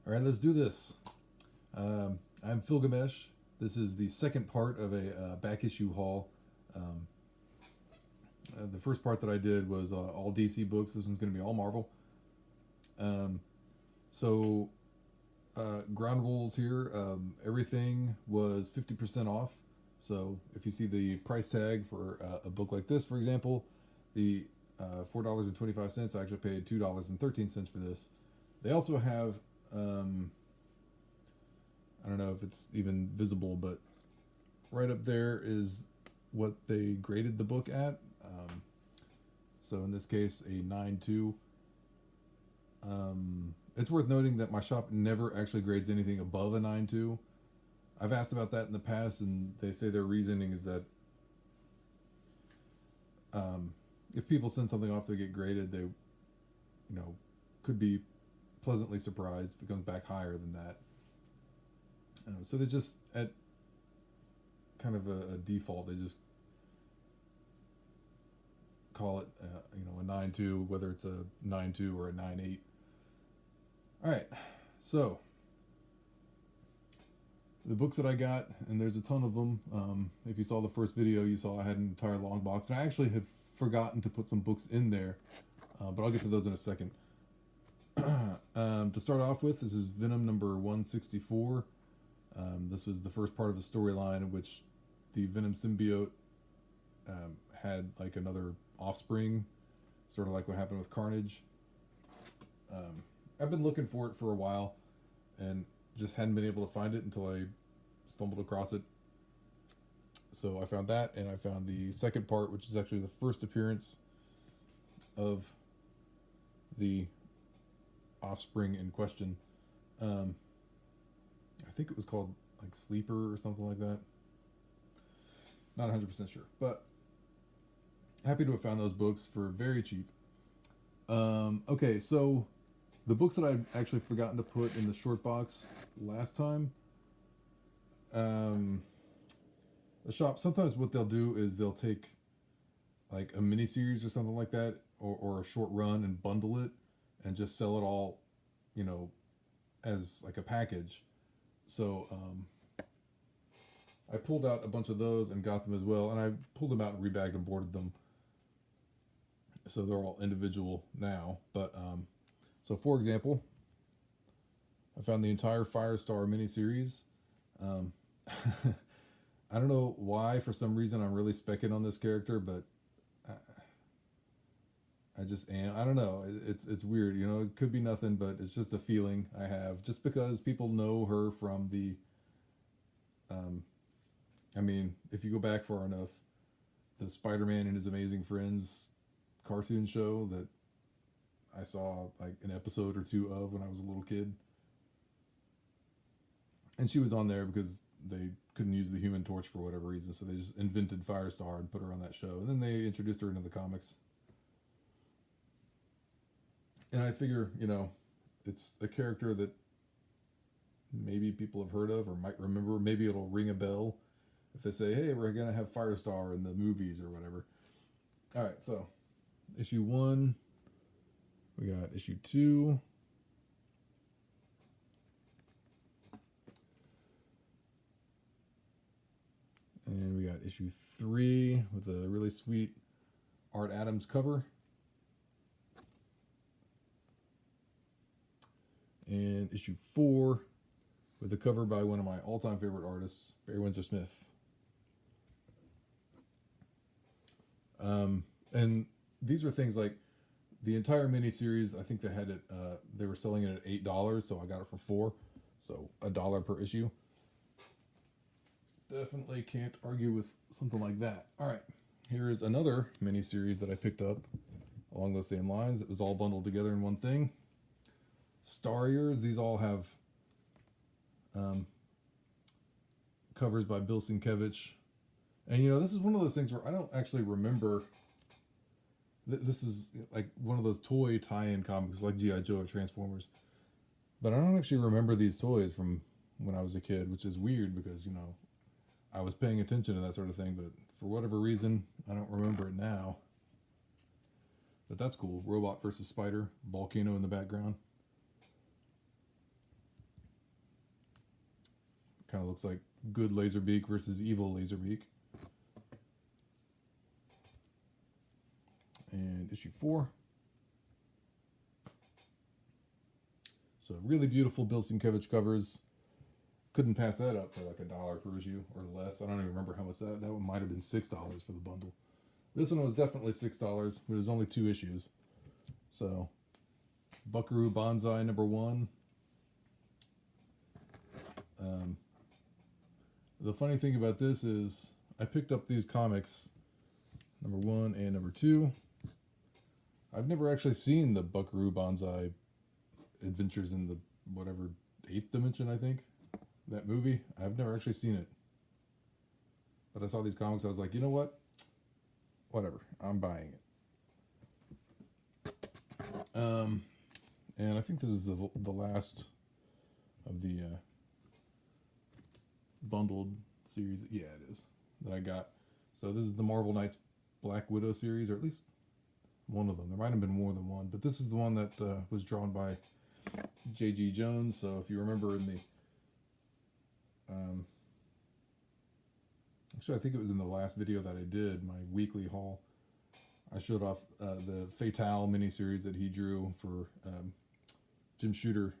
All right, let's do this. I'm Phil Gamesh. This is the second part of a back issue haul. Um, the first part that I did was all DC books. This one's going to be all Marvel. Um, so, ground rules here. Everything was 50% off. So, if you see the price tag for a book like this, for example, the $4.25, I actually paid $2.13 for this. They also have I don't know if it's even visible, but right up there is what they graded the book at. So in this case, a 9.2. It's worth noting that my shop never actually grades anything above a 9.2. I've asked about that in the past, and they say their reasoning is that um, if people send something off to get graded, they, could be pleasantly surprised if it comes back higher than that. So they just at kind of a default, they just call it a 9.2, whether it's a 9.2 or a 9.8. All right, so the books that I got, and there's a ton of them. If you saw the first video, you saw I had an entire long box, and I actually had forgotten to put some books in there, but I'll get to those in a second. To start off with, this is Venom number 164. This was the first part of a storyline in which the Venom symbiote had like another offspring, sort of like what happened with Carnage. I've been looking for it for a while and just hadn't been able to find it until I stumbled across it. So I found that, and I found the second part, which is actually the first appearance of the offspring in question. I think it was called like Sleeper or something like that. Not 100% sure, but happy to have found those books for very cheap. Okay, so the books that I'd actually forgotten to put in the short box last time, the shop, sometimes what they'll do is they'll take like a mini series or something like that, or a short run and bundle it and just sell it all, you know, as like a package. So I pulled out a bunch of those and got them as well, and I pulled them out and rebagged and boarded them. So they're all individual now. But so for example, I found the entire Firestar miniseries. Um, I don't know why. For some reason, I'm really specking on this character, but I, I just am. I don't know. It's weird. You know, it could be nothing, but it's just a feeling I have. Just because people know her from the. Um, I mean, if you go back far enough, the Spider-Man and His Amazing Friends cartoon show that I saw like an episode or two of when I was a little kid. And she was on there because they couldn't use the Human Torch for whatever reason, so they just invented Firestar and put her on that show. And then they introduced her into the comics. And I figure, it's a character that maybe people have heard of or might remember. Maybe it'll ring a bell if they say, hey, we're going to have Firestar in the movies or whatever. All right, so issue 1, we got issue 2. And we got issue 3 with a really sweet Art Adams cover. And issue 4 with a cover by one of my all-time favorite artists, Barry Windsor Smith. And these were things like the entire miniseries. I think they had it. They were selling it at $8, so I got it for $4, so $1 per issue. Definitely can't argue with something like that. All right, here is another miniseries that I picked up along those same lines. It was all bundled together in one thing. Star Years. These all have covers by Bill Sienkiewicz. And this is one of those things where I don't actually remember. This is like one of those toy tie-in comics like G.I. Joe or Transformers. But I don't actually remember these toys from when I was a kid, which is weird because, I was paying attention to that sort of thing, but for whatever reason, I don't remember it now. But that's cool. Robot versus Spider, Volcano in the background. kind of looks like good Laserbeak versus evil Laserbeak. And issue 4. So really beautiful Bill Sienkiewicz covers. Couldn't pass that up for like $1 per issue or less. I don't even remember how much that one might have been $6 for the bundle. This one was definitely $6, but it was only 2 issues. So Buckaroo Banzai #1. The funny thing about this is I picked up these comics, #1 and #2. I've never actually seen the Buckaroo Banzai Adventures in the whatever 8th Dimension, I think, that movie. I've never actually seen it, but I saw these comics. I was like, you know what? Whatever, I'm buying it. And I think this is the last of the bundled series. Yeah, it is, that I got. So this is the Marvel Knights Black Widow series, or at least one of them. There might have been more than one, but this is the one that was drawn by J.G. Jones. So if you remember in the actually, I think it was in the last video that I did, my weekly haul, I showed off the Fatale miniseries that he drew for Jim Shooter.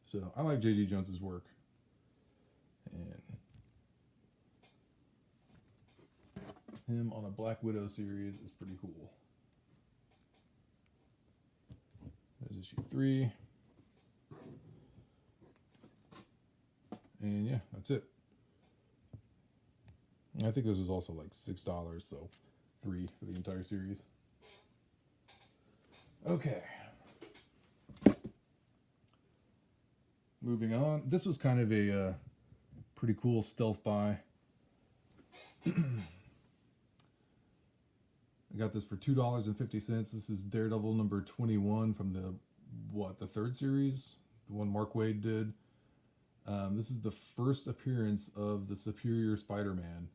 So I like J.G. Jones's work. And him on a Black Widow series is pretty cool. There's issue 3. And yeah, that's it. I think this is also like $6, so $3 for the entire series. Okay. Moving on. This was kind of a pretty cool stealth buy. I got this for $2.50. This is Daredevil #21 from the 3rd series, the one Mark Waid did. This is the first appearance of the Superior Spider-Man.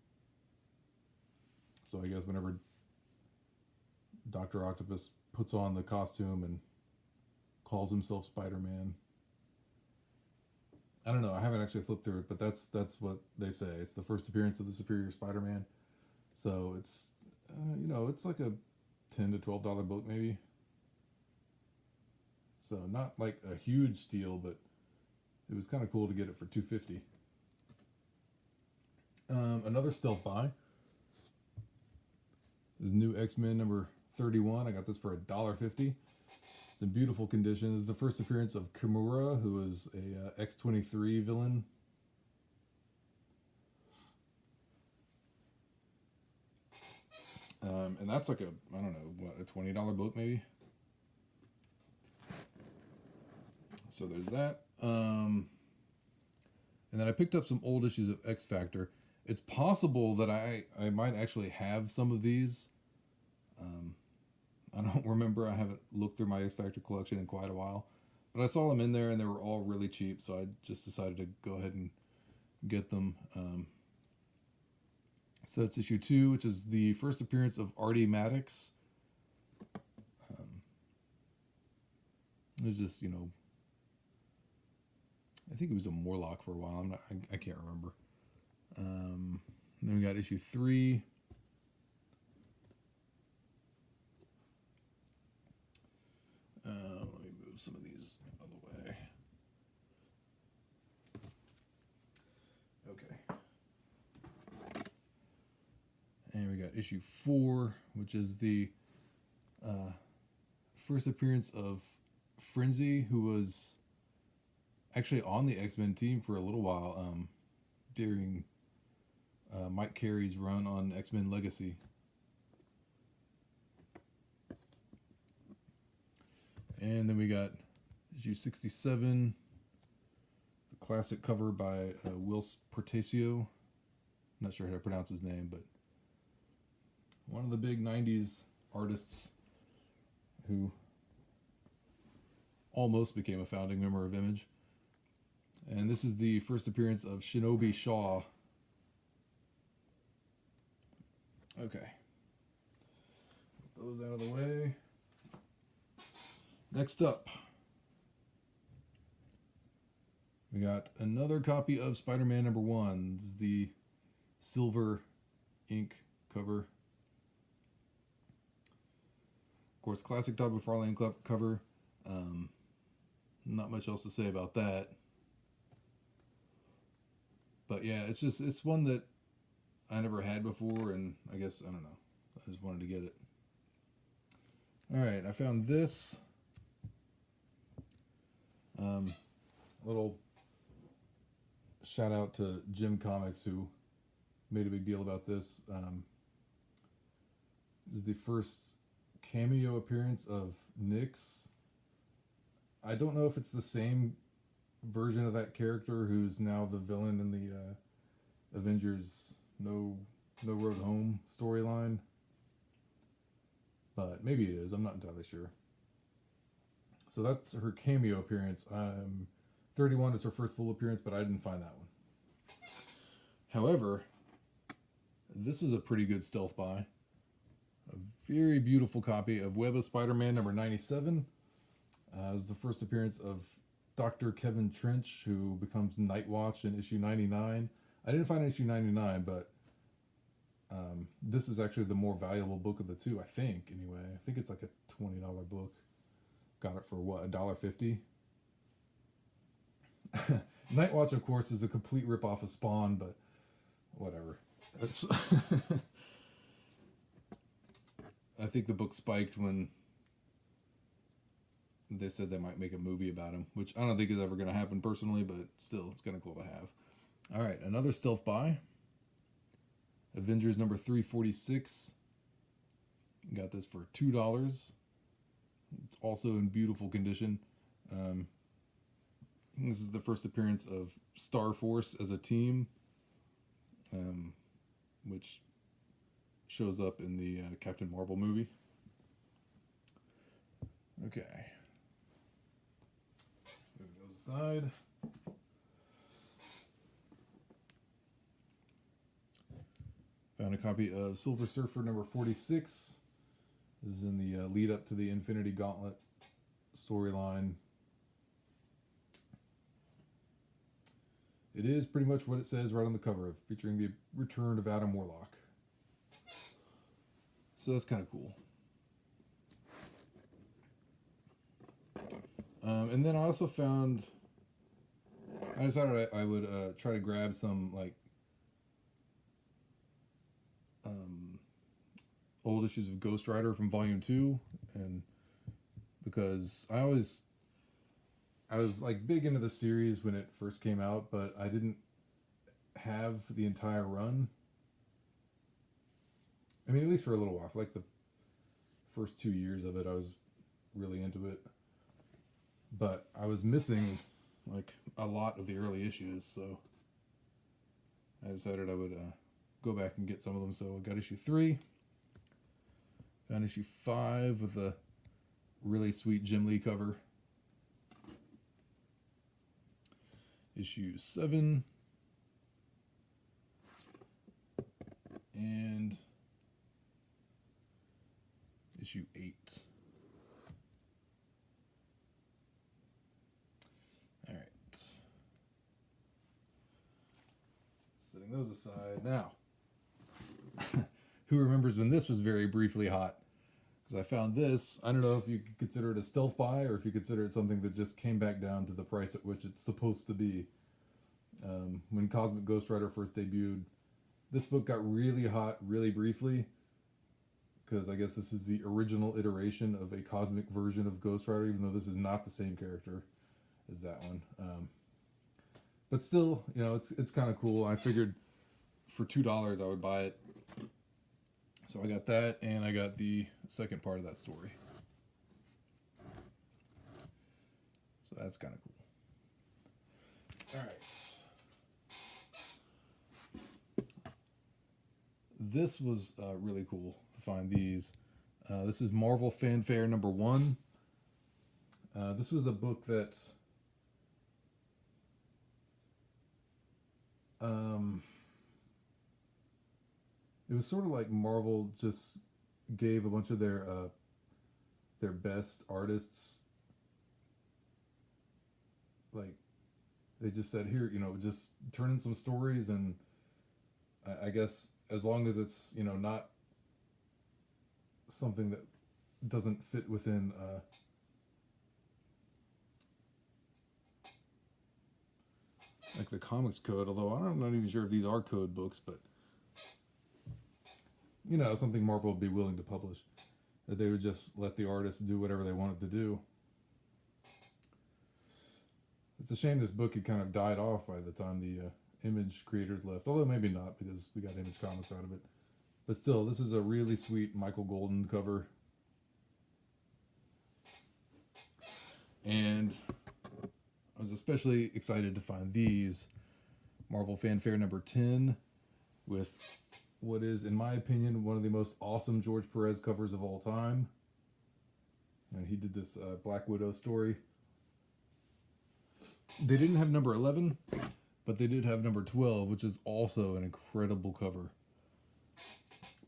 So I guess whenever Dr. Octopus puts on the costume and calls himself Spider-Man. I don't know. I haven't actually flipped through it, but that's what they say. It's the first appearance of the Superior Spider-Man. So it's, it's like a $10 to $12 book maybe. So not like a huge steal, but it was kind of cool to get it for $2.50. Another stealth buy is new X-Men #31. I got this for $1.50. It's in beautiful condition. This is the first appearance of Kimura, who is a X-23 villain. And that's like a $20 book maybe. So there's that. And then I picked up some old issues of X Factor. It's possible that I might actually have some of these. I don't remember. I haven't looked through my X Factor collection in quite a while. But I saw them in there and they were all really cheap. So I just decided to go ahead and get them. So that's issue 2, which is the first appearance of Artie Maddox. It was just, I think he was a Morlock for a while. I can't remember. Then we got issue 3. Let me move some of these out of the way. Okay. And we got issue 4, which is the first appearance of Frenzy, who was actually on the X-Men team for a little while during Mike Carey's run on X-Men Legacy. And then we got issue 67, the classic cover by Will Portacio. Not sure how to pronounce his name, but one of the big 90s artists who almost became a founding member of Image. And this is the first appearance of Shinobi Shaw. Okay. Put those out of the way. Next up, We got another copy of Spider-Man #1. This is the silver ink cover. Of course, classic Todd McFarlane cover. Not much else to say about that. But yeah, it's one that I never had before, and I guess, I don't know. I just wanted to get it. Alright, I found this. Little shout out to Jim Comics, who made a big deal about this. This is the first cameo appearance of Nyx. I don't know if it's the same version of that character who's now the villain in the Avengers No Road Home storyline, but maybe it is. I'm not entirely sure. So that's her cameo appearance. 31 is her first full appearance, but I didn't find that one. However, this is a pretty good stealth buy. A very beautiful copy of Web of Spider-Man #97. It was the first appearance of Dr. Kevin Trench, who becomes Nightwatch in issue 99. I didn't find issue 99, but this is actually the more valuable book of the two, I think, anyway. I think it's like a $20 book. Got it for what, $1.50? Nightwatch, of course, is a complete ripoff of Spawn, but whatever. I think the book spiked when they said they might make a movie about him, which I don't think is ever going to happen personally, but still, it's kind of cool to have. All right, another stealth buy. Avengers #346. Got this for $2. It's also in beautiful condition. This is the first appearance of Star Force as a team, which shows up in the Captain Marvel movie. Okay. Move those aside. Found a copy of Silver Surfer #46. This is in the lead up to the Infinity Gauntlet storyline. It is pretty much what it says right on the cover, featuring the return of Adam Warlock. So that's kind of cool. And then I also found, I decided I would try to grab some like old issues of Ghost Rider from Volume 2, and because I was like big into the series when it first came out, but I didn't have the entire run. I mean, at least for a little while. For like the first 2 years of it, I was really into it. But I was missing like a lot of the early issues, so I decided I would go back and get some of them. So I got issue 3. Found issue 5 with a really sweet Jim Lee cover. Issue 7. And issue 8. All right. Setting those aside. Now, who remembers when this was very briefly hot? Because I found this. I don't know if you could consider it a stealth buy or if you consider it something that just came back down to the price at which it's supposed to be. When Cosmic Ghost Rider first debuted, this book got really hot really briefly, because I guess this is the original iteration of a cosmic version of Ghost Rider, even though this is not the same character as that one. But still, you know, it's kind of cool. I figured for $2 I would buy it. So I got that, and I got the second part of that story. So that's kind of cool. All right. This was really cool to find these. This is Marvel Fanfare #1. This was a book that it was sort of like Marvel just gave a bunch of their best artists like They just said, here, just turn in some stories, and I guess as long as it's, not something that doesn't fit within like the comics code, although I'm not even sure if these are code books, but something Marvel would be willing to publish, that they would just let the artists do whatever they wanted to do. It's a shame this book had kind of died off by the time the Image creators left, although maybe not, because we got Image Comics out of it. But still, this is a really sweet Michael Golden cover. And I was especially excited to find these. Marvel Fanfare number 10, with what is, in my opinion, one of the most awesome George Perez covers of all time. And he did this Black Widow story. They didn't have number 11, but they did have number 12, which is also an incredible cover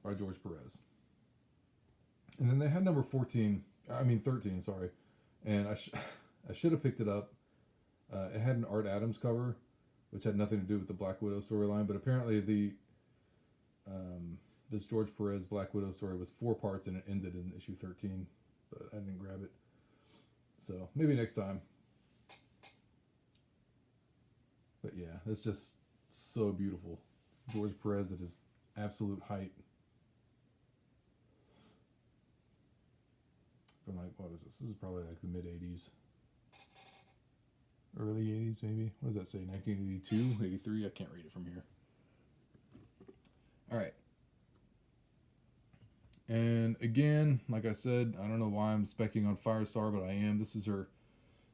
by George Perez. And then they had number 13, sorry. And I should have picked it up. It had an Art Adams cover, which had nothing to do with the Black Widow storyline, but apparently this George Perez Black Widow story was 4 parts and it ended in issue 13, but I didn't grab it. So maybe next time. But yeah, it's just so beautiful. George Perez at his absolute height. From like, what was this? This is probably like the mid 80s. Early 80s, maybe. What does that say? 1982, 83? I can't read it from here. All right. And again, like I said, I don't know why I'm specking on Firestar, but I am. This is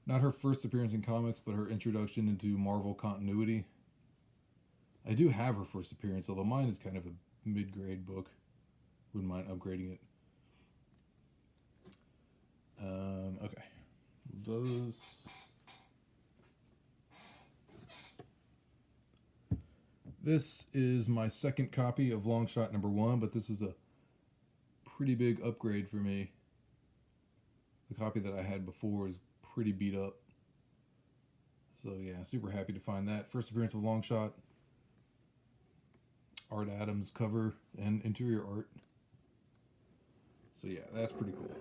not her first appearance in comics, but her introduction into Marvel continuity. I do have her first appearance, although mine is kind of a mid-grade book. Wouldn't mind upgrading it. Okay. Those. This is my second copy of Longshot number 1, but this is a pretty big upgrade for me. The copy that I had before is pretty beat up. So yeah, super happy to find that. First appearance of Longshot. Art Adams cover and interior art. So yeah, that's pretty cool.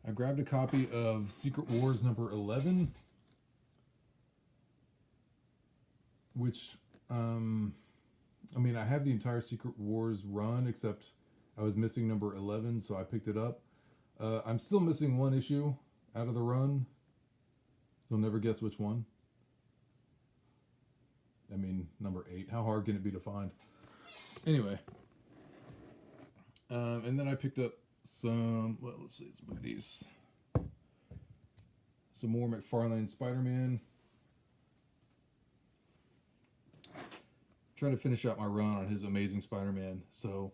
I grabbed a copy of Secret Wars number 11, which, I have the entire Secret Wars run, except I was missing number 11, so I picked it up. I'm still missing one issue out of the run. You'll never guess which one. Number 8. How hard can it be to find? Anyway. And then I picked up some, let's see, let's move these. Some more McFarlane Spider-Man. Trying to finish out my run on his Amazing Spider-Man. So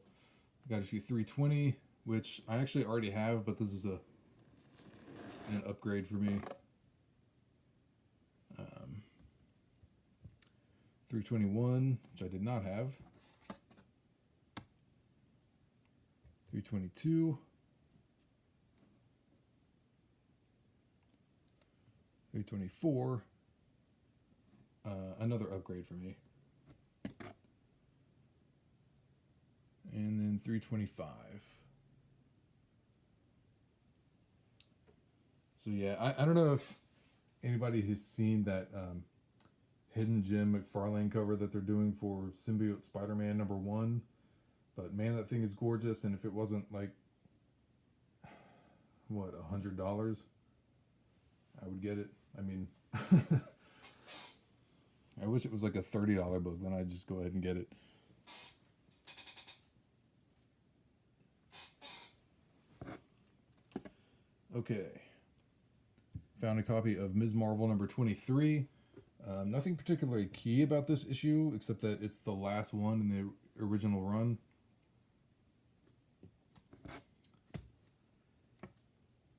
I got issue 320, which I actually already have, but this is an upgrade for me. 321, which I did not have. 322. 324. Another upgrade for me. And then 325. So yeah, I don't know if anybody has seen that Hidden Gem McFarlane cover that they're doing for Symbiote Spider-Man number 1. But man, that thing is gorgeous, and if it wasn't like, what, $100, I would get it. I wish it was like a $30 book, then I'd just go ahead and get it. Okay. Found a copy of Ms. Marvel number 23. Nothing particularly key about this issue, except that it's the last one in the original run.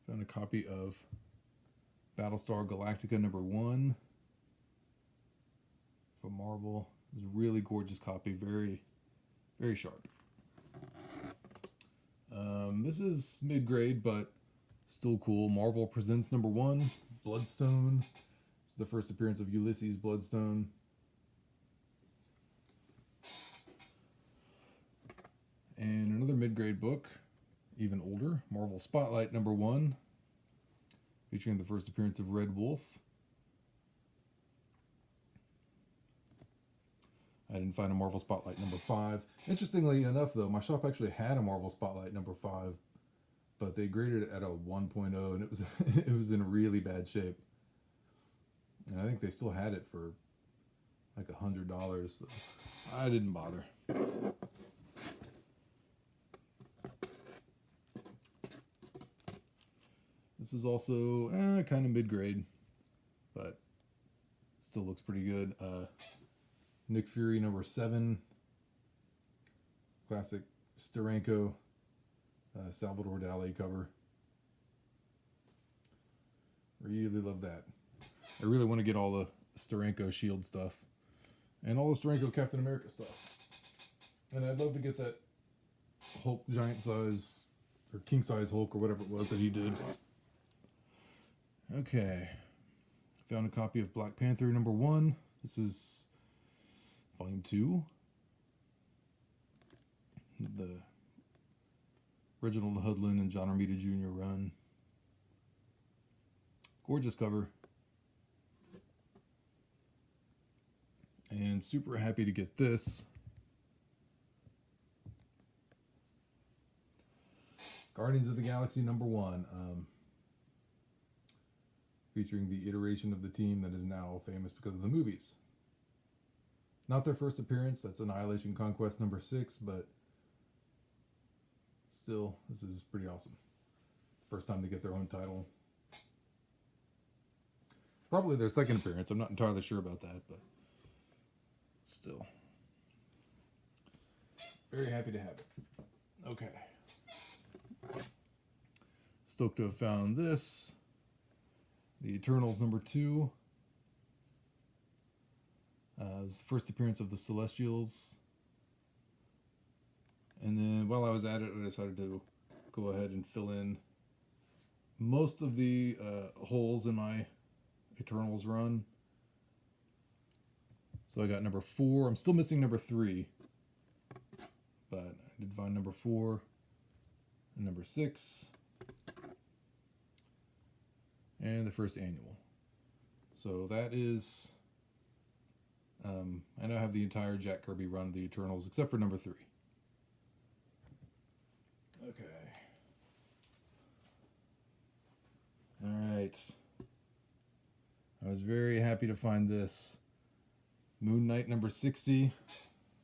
Found a copy of Battlestar Galactica number 1 from Marvel. It's a really gorgeous copy, very, very sharp. This is mid-grade, but Still cool. Marvel Presents #1, Bloodstone. It's the first appearance of Ulysses Bloodstone. And another mid-grade book, even older, Marvel Spotlight #1, featuring the first appearance of Red Wolf. I didn't find a Marvel Spotlight #5. Interestingly enough, though, my shop actually had a Marvel Spotlight #5, but they graded it at a 1.0, and it was it was in really bad shape. And I think they still had it for like $100, so I didn't bother. This is also kind of mid-grade, but still looks pretty good. Nick Fury #7, classic Steranko, Salvador Dali cover. Really love that. I really want to get all the Steranko Shield stuff and all the Steranko Captain America stuff. And I'd love to get that Hulk giant size or king size Hulk or whatever it was that he did. Okay. Found a copy of Black Panther #1. This is Volume 2. The Reginald Hudlin and John Romita Jr. run. Gorgeous cover. And super happy to get this. Guardians of the Galaxy #1. Featuring the iteration of the team that is now famous because of the movies. Not their first appearance, that's Annihilation Conquest #6, but still, this is pretty awesome. It's the first time they get their own title. Probably their second appearance, I'm not entirely sure about that, but still. Very happy to have it. Okay. Stoked to have found this. The Eternals #2. It's the first appearance of the Celestials. And then while I was at it, I decided to go ahead and fill in most of the holes in my Eternals run. So I got #4. I'm still missing #3. But I did find #4 and #6. And the first annual. So that is... I now have the entire Jack Kirby run of the Eternals, except for #3. Okay. Alright. I was very happy to find this. Moon Knight #60.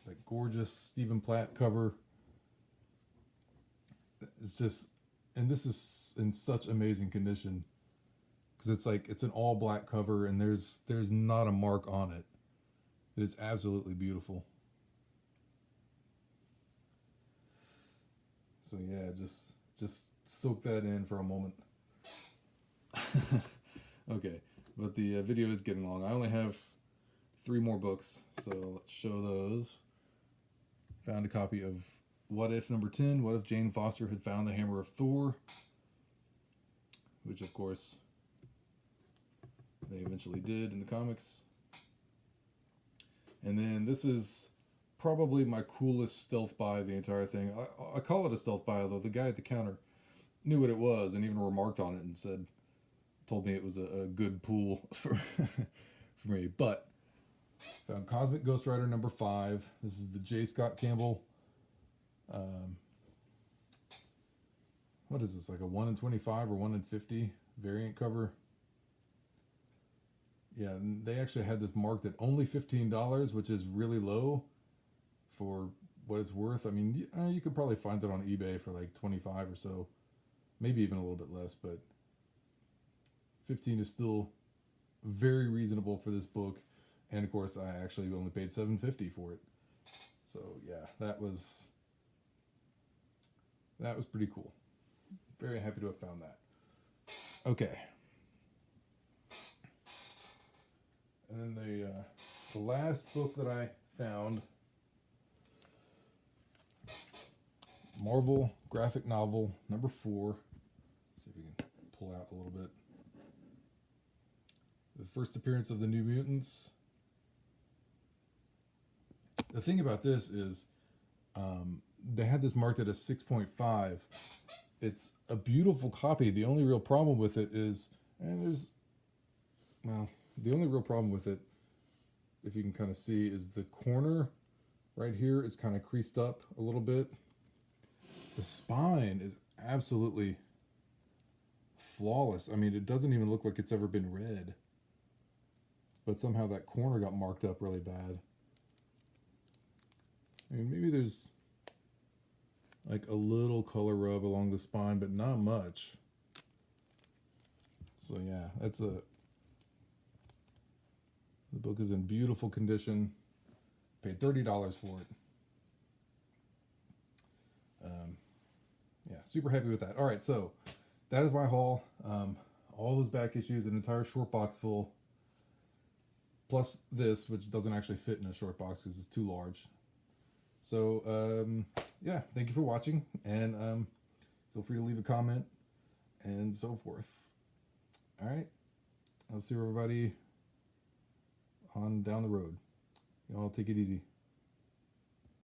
That gorgeous Stephen Platt cover. It's just... And this is in such amazing condition. Because it's an all black cover and there's not a mark on it. It is absolutely beautiful. So yeah, just soak that in for a moment. Okay, but the video is getting long. I only have 3 more books, so let's show those. Found a copy of What If #10, What If Jane Foster Had Found the Hammer of Thor, which of course they eventually did in the comics. And then this is probably my coolest stealth buy of the entire thing. I call it a stealth buy, although the guy at the counter knew what it was and even remarked on it and told me it was a good pull for me. But found Cosmic Ghost Rider #5. This is the J. Scott Campbell. What is this, like a 1 in 25 or 1 in 50 variant cover? Yeah, they actually had this marked at only $15, which is really low for what it's worth. I mean, you could probably find it on eBay for like 25 or so, maybe even a little bit less, but 15 is still very reasonable for this book. And of course, I actually only paid $7.50 for it. So yeah, that was pretty cool. Very happy to have found that. Okay. And then the last book that I found, Marvel graphic novel #4. See if we can pull out a little bit. The first appearance of the New Mutants. The thing about this is they had this marked at a 6.5. It's a beautiful copy. The only real problem with it is, the only real problem with it, if you can kind of see, is the corner right here is kind of creased up a little bit. The spine is absolutely flawless. I mean, it doesn't even look like it's ever been read. But somehow that corner got marked up really bad. I mean, maybe there's like a little color rub along the spine, but not much. So yeah, the book is in beautiful condition. Paid $30 for it. Yeah, super happy with that. All right, so that is my haul. All those back issues, an entire short box full, plus this, which doesn't actually fit in a short box because it's too large. So yeah, thank you for watching, and feel free to leave a comment and so forth. All right, I'll see everybody on down the road. Y'all take it easy.